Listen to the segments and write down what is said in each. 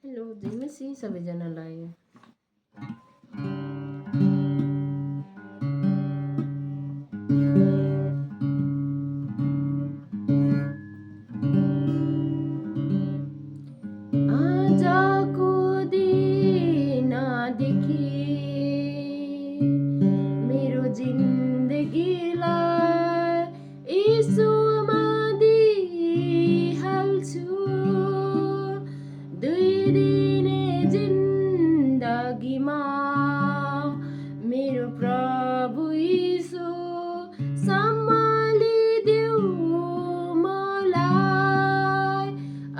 Hello जय मसी सबैजनालाई। आजको दिनदेखि मेरो जिन्दगीलाई यीशुमा दिइहाल्छु। दुई दिने जिन्दगीमा मेरो प्रभु यीशु सम्हालिदेऊ मलाई।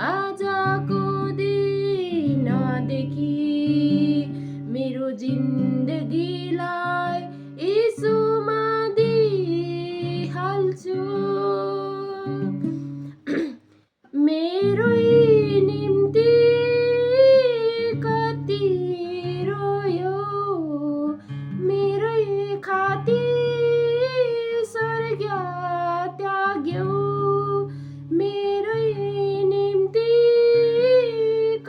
आजको दिनदेखि मेरो जिन्दगीलाई यीशुमा दिइहाल्छु। मेरो निम्ति कति रोयो, मेरै खातिर स्वर्ग त्याग्यो। मेरै निम्ति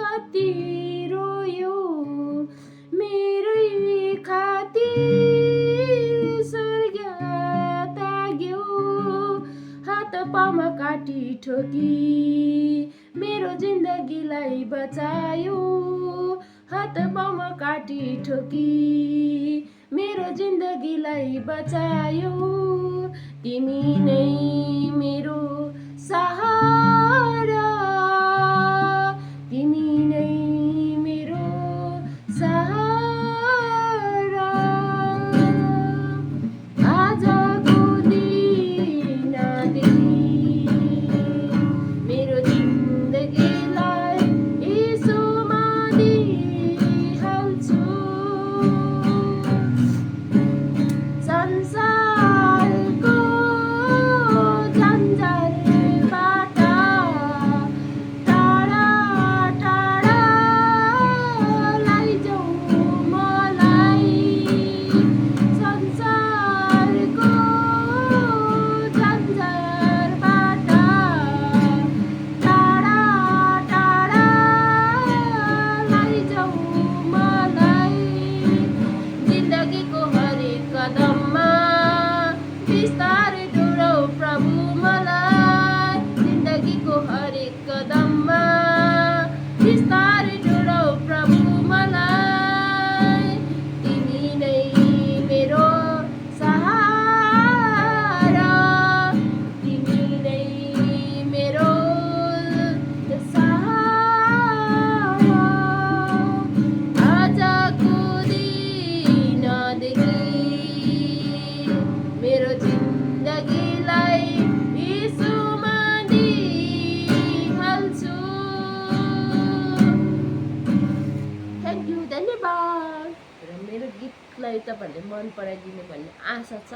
कति रोयो, मेरै खातिर स्वर्ग त्याग्यो। हात पाउमा काटी ठोकी मेरो जिन्दगीलाई बचायो। हात पाउमा काटी ठोकी मेरो जिन्दगीलाई बचायो। तिमी नै मेरो सहारा, तिमी नै मेरो सहारा। आजको दिनदेखि मेरो जिन्दगीलाई यीशुमा दिइहाल्छु। संसारको जन्जालबाट टाढा टाढा लैजाऊ मलाई। संसारको जन्जालबाट टाढा टाढा लैजाऊ मलाई। जिन्दगीको हरेक कदममा बिस्तारै डोराऊ प्रभु मलाई। जिन्दगीको हरेक कदममा बिस्तारै डोराऊ प्रभु मलाई। तिमी नै मेरो सहारा, तिमी नै मेरो सहारा। आजको दिनदेखि मेरो जिन्दगीलाई यीशुमा दिइहाल्छु। थ्याङ्क यू, धन्यवाद। र मेरो गीतलाई तपाईँहरूले मन पराइदिनु भन्ने आशा छ।